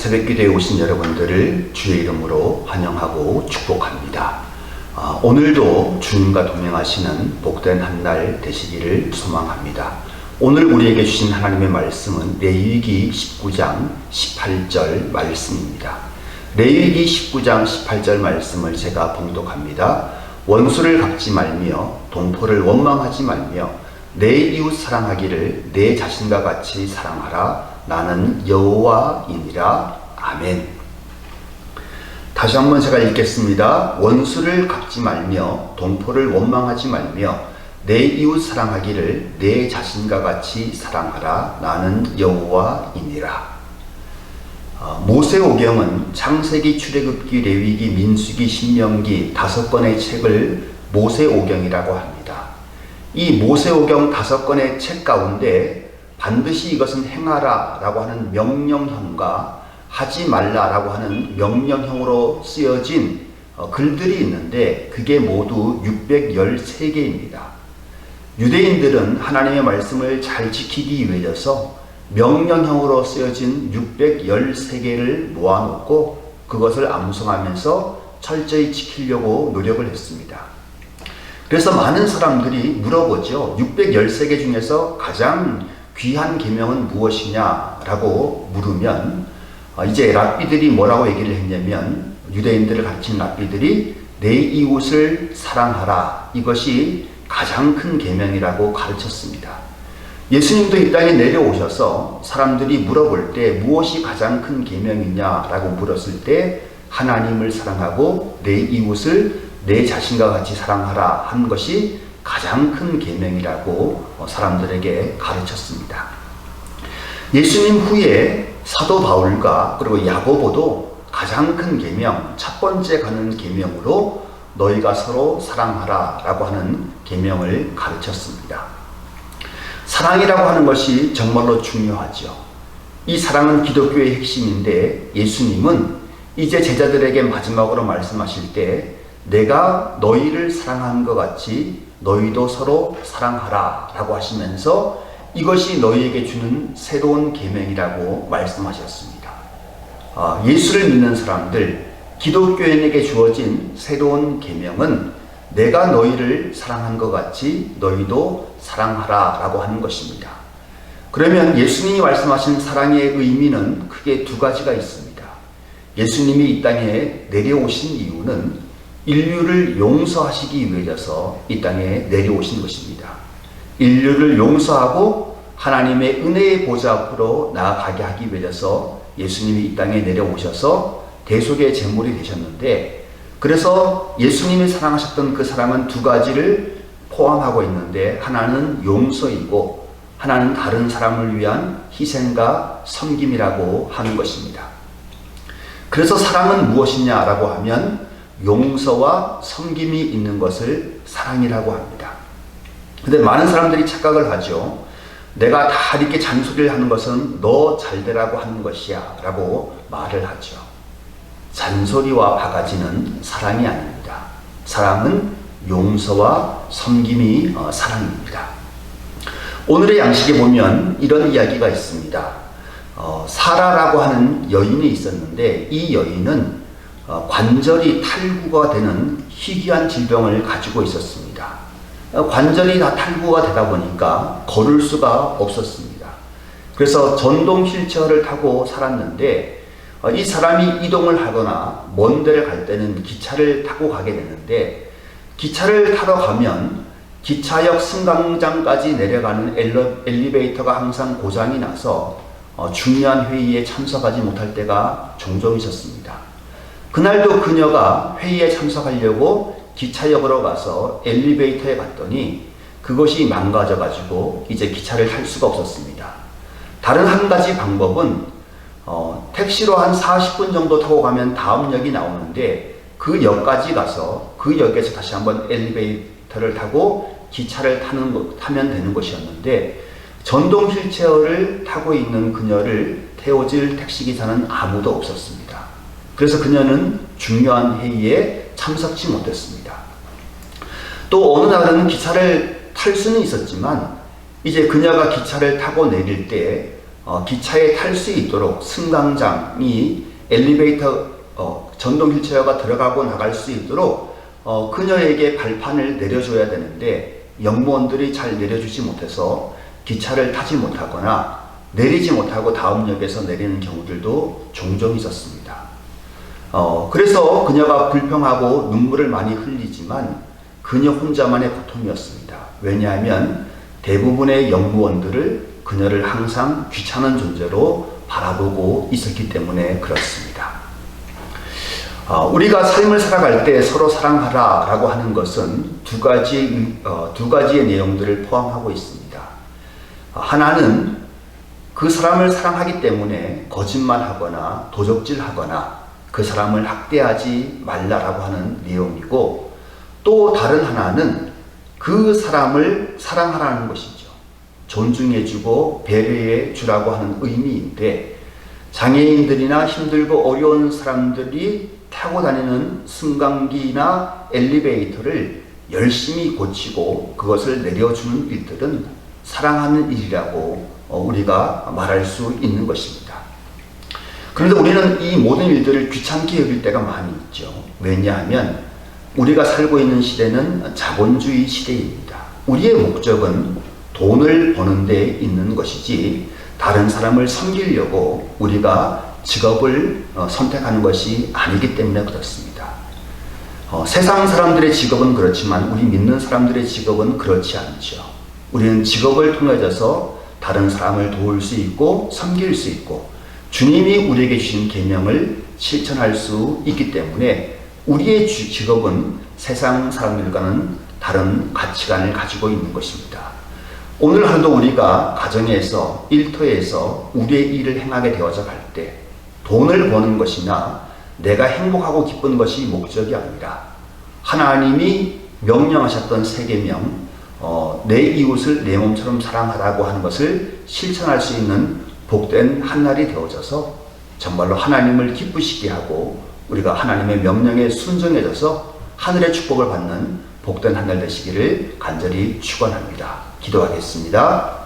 새벽기도에 오신 여러분들을 주의 이름으로 환영하고 축복합니다. 오늘도 주님과 동행하시는 복된 한 날 되시기를 소망합니다. 오늘 우리에게 주신 하나님의 말씀은 레위기 19장 18절 말씀입니다. 레위기 19장 18절 말씀을 제가 봉독합니다. 원수를 갚지 말며 동포를 원망하지 말며 내 이웃 사랑하기를 내 자신과 같이 사랑하라. 나는 여호와이니라. 아멘. 다시 한번 제가 읽겠습니다. 원수를 갚지 말며 동포를 원망하지 말며 내 이웃 사랑하기를 내 자신과 같이 사랑하라. 나는 여호와이니라. 모세오경은 창세기, 출애굽기, 레위기, 민수기, 신명기 5권의 책을 모세오경이라고 합니다. 이 모세오경 5권의 책 가운데 반드시 이것은 행하라 라고 하는 명령형과 하지 말라 라고 하는 명령형으로 쓰여진 글들이 있는데 그게 모두 613개입니다. 유대인들은 하나님의 말씀을 잘 지키기 위해서 명령형으로 쓰여진 613개를 모아놓고 그것을 암송하면서 철저히 지키려고 노력을 했습니다. 그래서 많은 사람들이 물어보죠. 613개 중에서 가장 귀한 계명은 무엇이냐라고 물으면 이제 랍비들이 뭐라고 얘기를 했냐면 유대인들을 가르친 랍비들이 내 이웃을 사랑하라. 이것이 가장 큰 계명이라고 가르쳤습니다. 예수님도 이 땅에 내려오셔서 사람들이 물어볼 때 무엇이 가장 큰 계명이냐라고 물었을 때 하나님을 사랑하고 내 이웃을 내 자신과 같이 사랑하라 한 것이 가장 큰 계명이라고 사람들에게 가르쳤습니다. 예수님 후에 사도 바울과 그리고 야고보도 가장 큰 계명, 첫 번째 가는 계명으로 너희가 서로 사랑하라 라고 하는 계명을 가르쳤습니다. 사랑이라고 하는 것이 정말로 중요하죠. 이 사랑은 기독교의 핵심인데 예수님은 이제 제자들에게 마지막으로 말씀하실 때 내가 너희를 사랑한 것 같이 너희도 서로 사랑하라 라고 하시면서 이것이 너희에게 주는 새로운 계명이라고 말씀하셨습니다. 예수를 믿는 사람들, 기독교인에게 주어진 새로운 계명은 내가 너희를 사랑한 것 같이 너희도 사랑하라 라고 하는 것입니다. 그러면 예수님이 말씀하신 사랑의 의미는 크게 두 가지가 있습니다. 예수님이 이 땅에 내려오신 이유는 인류를 용서하시기 위해서 이 땅에 내려오신 것입니다. 인류를 용서하고 하나님의 은혜의 보좌 앞으로 나아가게 하기 위해서 예수님이 이 땅에 내려오셔서 대속의 제물이 되셨는데 그래서 예수님이 사랑하셨던 그 사랑은 두 가지를 포함하고 있는데 하나는 용서이고 하나는 다른 사람을 위한 희생과 섬김이라고 하는 것입니다. 그래서 사랑은 무엇이냐라고 하면 용서와 섬김이 있는 것을 사랑이라고 합니다. 근데 많은 사람들이 착각을 하죠. 내가 다 이렇게 잔소리를 하는 것은 너 잘되라고 하는 것이야 라고 말을 하죠. 잔소리와 바가지는 사랑이 아닙니다. 사랑은 용서와 섬김이 사랑입니다. 오늘의 양식에 보면 이런 이야기가 있습니다. 사라라고 하는 여인이 있었는데 이 여인은 관절이 탈구가 되는 희귀한 질병을 가지고 있었습니다. 관절이 다 탈구가 되다 보니까 걸을 수가 없었습니다. 그래서 전동 휠체어를 타고 살았는데 이 사람이 이동을 하거나 먼 데를 갈 때는 기차를 타고 가게 되는데 기차를 타러 가면 기차역 승강장까지 내려가는 엘리베이터가 항상 고장이 나서 중요한 회의에 참석하지 못할 때가 종종 있었습니다. 그날도 그녀가 회의에 참석하려고 기차역으로 가서 엘리베이터에 갔더니 그것이 망가져가지고 이제 기차를 탈 수가 없었습니다. 다른 한 가지 방법은 택시로 한 40분 정도 타고 가면 다음 역이 나오는데 그 역까지 가서 그 역에서 다시 한번 엘리베이터를 타고 기차를 타면 되는 것이었는데 전동 휠체어를 타고 있는 그녀를 태워줄 택시기사는 아무도 없었습니다. 그래서 그녀는 중요한 회의에 참석치 못했습니다. 또 어느 날은 기차를 탈 수는 있었지만 이제 그녀가 기차를 타고 내릴 때 기차에 탈 수 있도록 승강장이 엘리베이터 전동 휠체어가 들어가고 나갈 수 있도록 그녀에게 발판을 내려줘야 되는데 영무원들이 잘 내려주지 못해서 기차를 타지 못하거나 내리지 못하고 다음 역에서 내리는 경우들도 종종 있었습니다. 그래서 그녀가 불평하고 눈물을 많이 흘리지만 그녀 혼자만의 고통이었습니다. 왜냐하면 대부분의 영무원들을 그녀를 항상 귀찮은 존재로 바라보고 있었기 때문에 그렇습니다. 우리가 삶을 살아갈 때 서로 사랑하라 라고 하는 것은 두 가지의 내용들을 포함하고 있습니다. 하나는 그 사람을 사랑하기 때문에 거짓말하거나 도적질하거나 그 사람을 학대하지 말라라고 하는 내용이고, 또 다른 하나는 그 사람을 사랑하라는 것이죠. 존중해주고 배려해주라고 하는 의미인데, 장애인들이나 힘들고 어려운 사람들이 타고 다니는 승강기나 엘리베이터를 열심히 고치고 그것을 내려주는 일들은 사랑하는 일이라고 우리가 말할 수 있는 것입니다. 그런데 우리는 이 모든 일들을 귀찮게 여길 때가 많이 있죠. 왜냐하면 우리가 살고 있는 시대는 자본주의 시대입니다. 우리의 목적은 돈을 버는 데 있는 것이지 다른 사람을 섬기려고 우리가 직업을 선택하는 것이 아니기 때문에 그렇습니다. 세상 사람들의 직업은 그렇지만 우리 믿는 사람들의 직업은 그렇지 않죠. 우리는 직업을 통해서 다른 사람을 도울 수 있고 섬길 수 있고 주님이 우리에게 주신 계명을 실천할 수 있기 때문에 우리의 직업은 세상 사람들과는 다른 가치관을 가지고 있는 것입니다. 오늘 하루도 우리가 가정에서 일터에서 우리의 일을 행하게 되어져 갈 때 돈을 버는 것이나 내가 행복하고 기쁜 것이 목적이 아니라 하나님이 명령하셨던 세 계명, 내 이웃을 내 몸처럼 사랑하라고 하는 것을 실천할 수 있는 복된 한날이 되어져서 정말로 하나님을 기쁘시게 하고 우리가 하나님의 명령에 순종해져서 하늘의 축복을 받는 복된 한날 되시기를 간절히 축원합니다. 기도하겠습니다.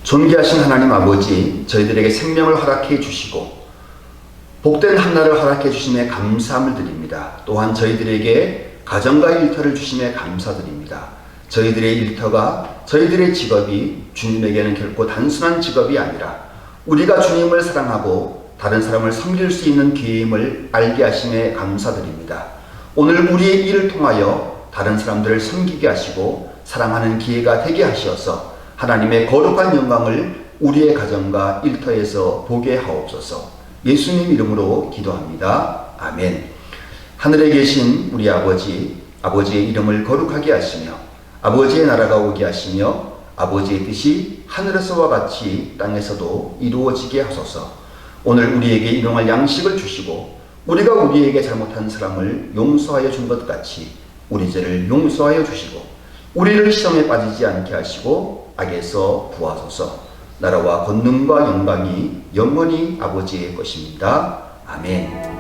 존귀하신 하나님 아버지, 저희들에게 생명을 허락해 주시고 복된 한날을 허락해 주심에 감사함을 드립니다. 또한 저희들에게 가정과 일터를 주심에 감사드립니다. 저희들의 일터가, 저희들의 직업이 주님에게는 결코 단순한 직업이 아니라 우리가 주님을 사랑하고 다른 사람을 섬길 수 있는 기회임을 알게 하심에 감사드립니다. 오늘 우리의 일을 통하여 다른 사람들을 섬기게 하시고 사랑하는 기회가 되게 하시어서 하나님의 거룩한 영광을 우리의 가정과 일터에서 보게 하옵소서. 예수님 이름으로 기도합니다. 아멘. 하늘에 계신 우리 아버지, 아버지의 이름을 거룩하게 하시며 아버지의 나라가 오게 하시며 아버지의 뜻이 하늘에서와 같이 땅에서도 이루어지게 하소서. 오늘 우리에게 일용할 양식을 주시고 우리가 우리에게 잘못한 사람을 용서하여 준 것 같이 우리 죄를 용서하여 주시고 우리를 시험에 빠지지 않게 하시고 악에서 구하소서. 나라와 권능과 영광이 영원히 아버지의 것입니다. 아멘.